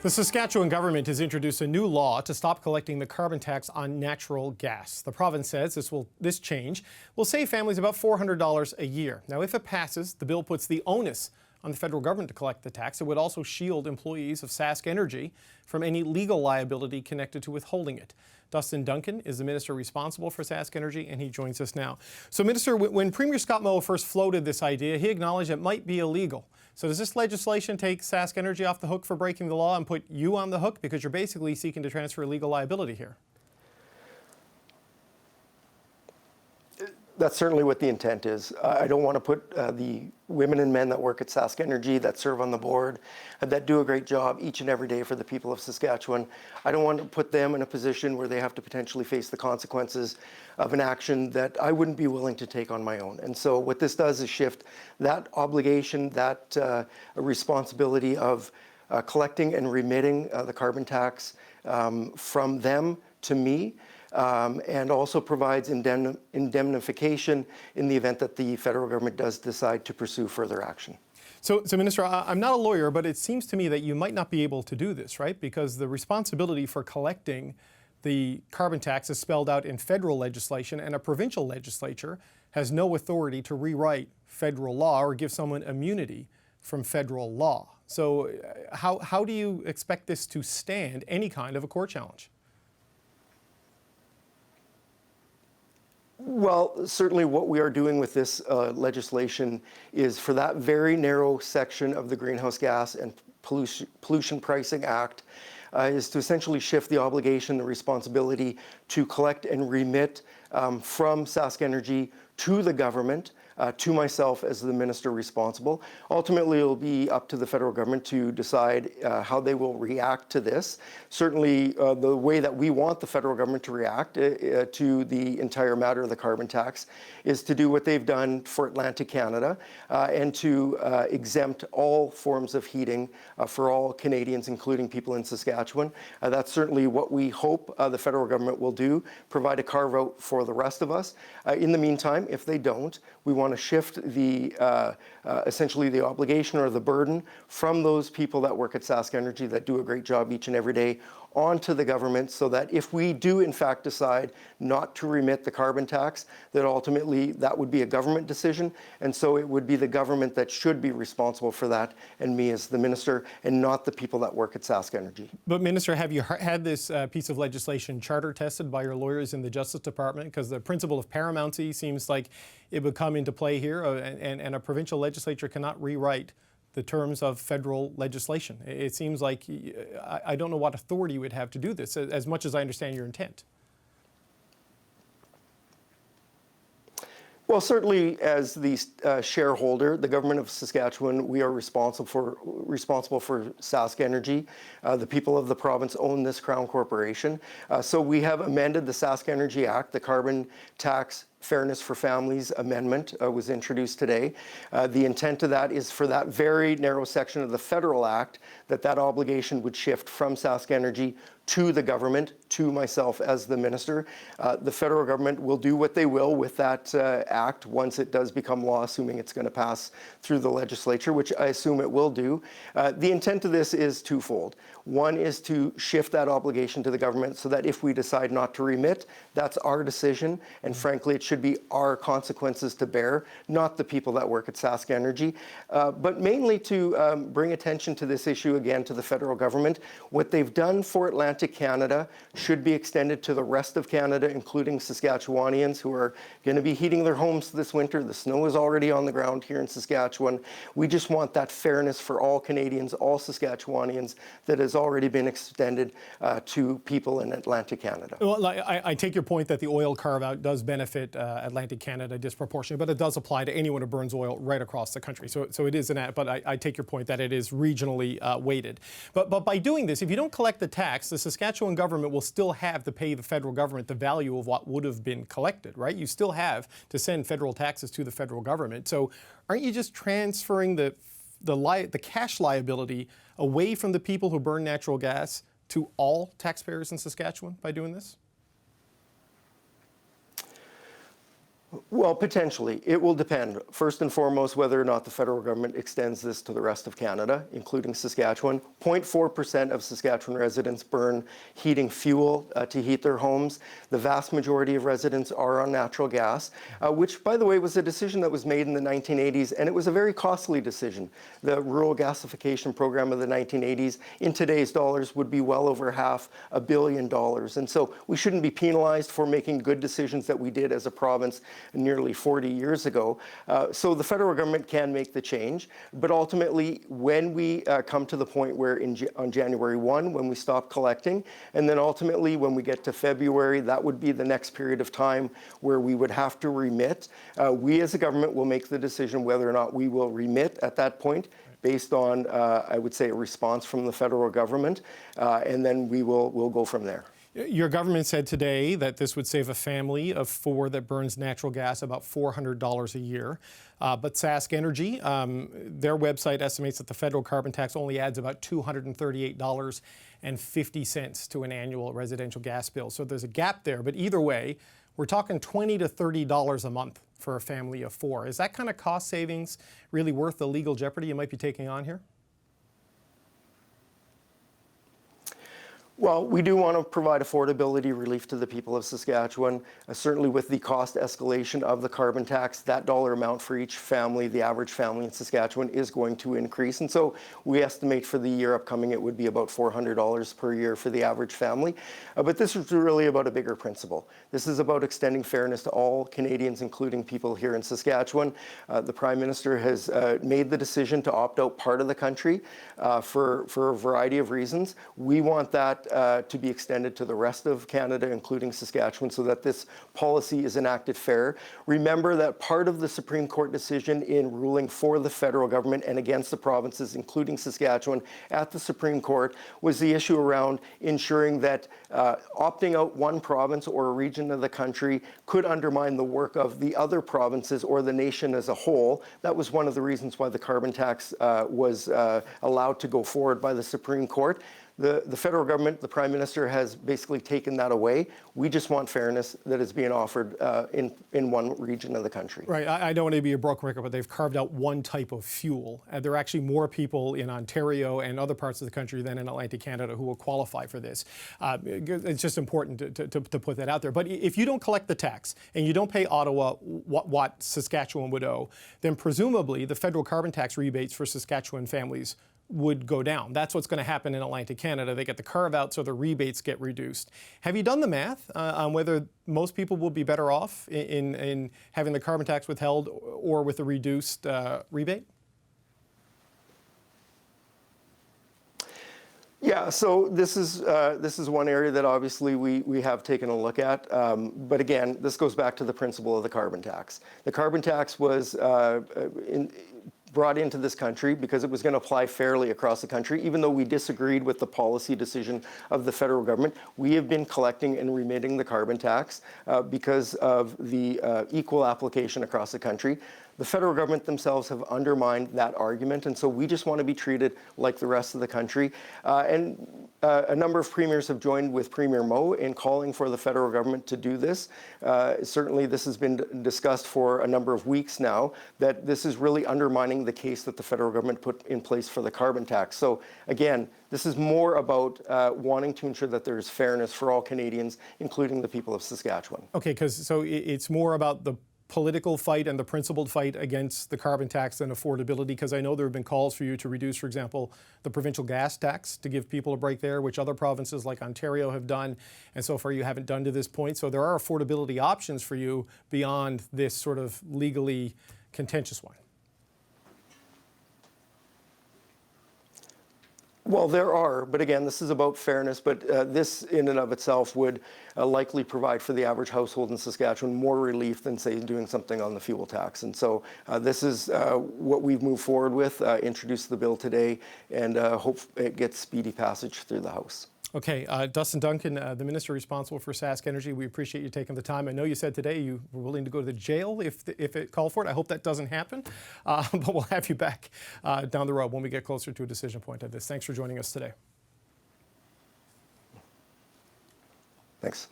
The Saskatchewan government has introduced a new law to stop collecting the carbon tax on natural gas. The province says this change will save families about $400 a year. Now, if it passes, the bill puts the onus on the federal government to collect the tax. It would also shield employees of SaskEnergy from any legal liability connected to withholding it. Dustin Duncan is the minister responsible for SaskEnergy, and he joins us now. So, Minister, when Premier Scott Moe first floated this idea, he acknowledged it might be illegal. So does this legislation take SaskEnergy off the hook for breaking the law and put you on the hook because you're basically seeking to transfer legal liability here? That's certainly what the intent is. I don't want to put the women and men that work at SaskEnergy, that serve on the board, that do a great job each and every day for the people of Saskatchewan. I don't want to put them in a position where they have to potentially face the consequences of an action that I wouldn't be willing to take on my own. And so what this does is shift that obligation, that responsibility of collecting and remitting the carbon tax from them to me. And also provides indemnification in the event that the federal government does decide to pursue further action. So Minister, I'm not a lawyer, but it seems to me that you might not be able to do this, right? Because the responsibility for collecting the carbon tax is spelled out in federal legislation, and a provincial legislature has no authority to rewrite federal law or give someone immunity from federal law. So how do you expect this to stand any kind of a court challenge? Well, certainly what we are doing with this legislation is for that very narrow section of the Greenhouse Gas and Pollution Pricing Act is to essentially shift the obligation, the responsibility to collect and remit from SaskEnergy to the government, to myself as the minister responsible. Ultimately, it will be up to the federal government to decide how they will react to this. Certainly, the way that we want the federal government to react to the entire matter of the carbon tax is to do what they've done for Atlantic Canada and to exempt all forms of heating for all Canadians, including people in Saskatchewan. That's certainly what we hope the federal government will do, provide a carve-out for the rest of us. In the meantime, if they don't, we want to shift the essentially the obligation or the burden from those people that work at SaskEnergy that do a great job each and every day onto the government, so that if we do in fact decide not to remit the carbon tax, that ultimately that would be a government decision, and so it would be the government that should be responsible for that, and me as the minister, and not the people that work at SaskEnergy. But Minister, have you had this piece of legislation charter tested by your lawyers in the Justice Department? Because the principle of paramountcy seems like it would come into play here, and a provincial legislature cannot rewrite the terms of federal legislation. It seems like I don't know what authority you would have to do this, as much as I understand your intent. Well, certainly as the shareholder, the government of Saskatchewan, we are responsible for SaskEnergy. The people of the province own this Crown Corporation. So we have amended the SaskEnergy Act. The Carbon Tax Fairness for Families Amendment was introduced today. The intent of that is for that very narrow section of the federal act, that obligation would shift from SaskEnergy to the government, to myself as the minister. The federal government will do what they will with that act once it does become law, assuming it's going to pass through the legislature, which I assume it will do. The intent of this is twofold. One is to shift that obligation to the government so that if we decide not to remit, that's our decision, and frankly, it should be our consequences to bear, not the people that work at SaskEnergy, but mainly to bring attention to this issue again to the federal government. What they've done for Atlantic Canada should be extended to the rest of Canada, including Saskatchewanians who are going to be heating their homes this winter. The snow is already on the ground here in Saskatchewan. We just want that fairness for all Canadians, all Saskatchewanians, that has already been extended to people in Atlantic Canada. Well, I take your point that the oil carve-out does benefit Atlantic Canada disproportionately, but it does apply to anyone who burns oil right across the country. So it is but I take your point that it is regionally weighted. But by doing this, if you don't collect the tax, the Saskatchewan government will still have to pay the federal government the value of what would have been collected, right? You still have to send federal taxes to the federal government. So aren't you just transferring the cash liability away from the people who burn natural gas to all taxpayers in Saskatchewan by doing this? Well, potentially. It will depend, first and foremost, whether or not the federal government extends this to the rest of Canada, including Saskatchewan. 0.4% of Saskatchewan residents burn heating fuel to heat their homes. The vast majority of residents are on natural gas, which, by the way, was a decision that was made in the 1980s, and it was a very costly decision. The rural gasification program of the 1980s, in today's dollars, would be well over $500 million. And so we shouldn't be penalized for making good decisions that we did as a province nearly 40 years ago. So the federal government can make the change, but ultimately when we come to the point where on January 1, when we stop collecting, and then ultimately when we get to February, that would be the next period of time where we would have to remit. We as a government will make the decision whether or not we will remit at that point, based on, I would say, a response from the federal government, and then we'll go from there. Your government said today that this would save a family of 4 that burns natural gas about $400 a year. But SaskEnergy, their website estimates that the federal carbon tax only adds about $238.50 to an annual residential gas bill. So there's a gap there. But either way, we're talking $20 to $30 a month for a family of 4. Is that kind of cost savings really worth the legal jeopardy you might be taking on here? Well, we do want to provide affordability relief to the people of Saskatchewan. Certainly with the cost escalation of the carbon tax, that dollar amount for each family, the average family in Saskatchewan, is going to increase. And so we estimate for the year upcoming it would be about $400 per year for the average family. But this is really about a bigger principle. This is about extending fairness to all Canadians, including people here in Saskatchewan. The Prime Minister has made the decision to opt out part of the country for a variety of reasons. We want that to be extended to the rest of Canada, including Saskatchewan, so that this policy is enacted fair. Remember that part of the Supreme Court decision in ruling for the federal government and against the provinces, including Saskatchewan, at the Supreme Court was the issue around ensuring that opting out one province or a region of the country could undermine the work of the other provinces or the nation as a whole. That was one of the reasons why the carbon tax was allowed to go forward by the Supreme Court. The federal government, the Prime Minister, has basically taken that away. We just want fairness that is being offered in one region of the country. Right. I don't want to be a broken record, but they've carved out one type of fuel. There are actually more people in Ontario and other parts of the country than in Atlantic Canada who will qualify for this. It's just important to put that out there. But if you don't collect the tax and you don't pay Ottawa what Saskatchewan would owe, then presumably the federal carbon tax rebates for Saskatchewan families would go down. That's what's going to happen in Atlantic Canada. They get the carve out, so the rebates get reduced. Have you done the math on whether most people will be better off in having the carbon tax withheld or with a reduced rebate? Yeah, so this is one area that obviously we have taken a look at. But again, this goes back to the principle of the carbon tax. The carbon tax was brought into this country because it was going to apply fairly across the country. Even though we disagreed with the policy decision of the federal government, we have been collecting and remitting the carbon tax because of the equal application across the country. The federal government themselves have undermined that argument, and so we just want to be treated like the rest of the country. A number of premiers have joined with Premier Moe in calling for the federal government to do this. Certainly this has been discussed for a number of weeks now, that this is really undermining the case that the federal government put in place for the carbon tax. So again, this is more about wanting to ensure that there's fairness for all Canadians, including the people of Saskatchewan. Okay, so it's more about the political fight and the principled fight against the carbon tax and affordability, because I know there have been calls for you to reduce, for example, the provincial gas tax to give people a break there, which other provinces like Ontario have done, and so far you haven't done to this point. So there are affordability options for you beyond this sort of legally contentious one. Well, there are, but again, this is about fairness, but this in and of itself would likely provide for the average household in Saskatchewan more relief than, say, doing something on the fuel tax. And so this is what we've moved forward with, introduced the bill today, and hope it gets speedy passage through the House. Okay, Dustin Duncan, the minister responsible for SaskEnergy, we appreciate you taking the time. I know you said today you were willing to go to the jail if it called for it. I hope that doesn't happen, but we'll have you back down the road when we get closer to a decision point of this. Thanks for joining us today. Thanks.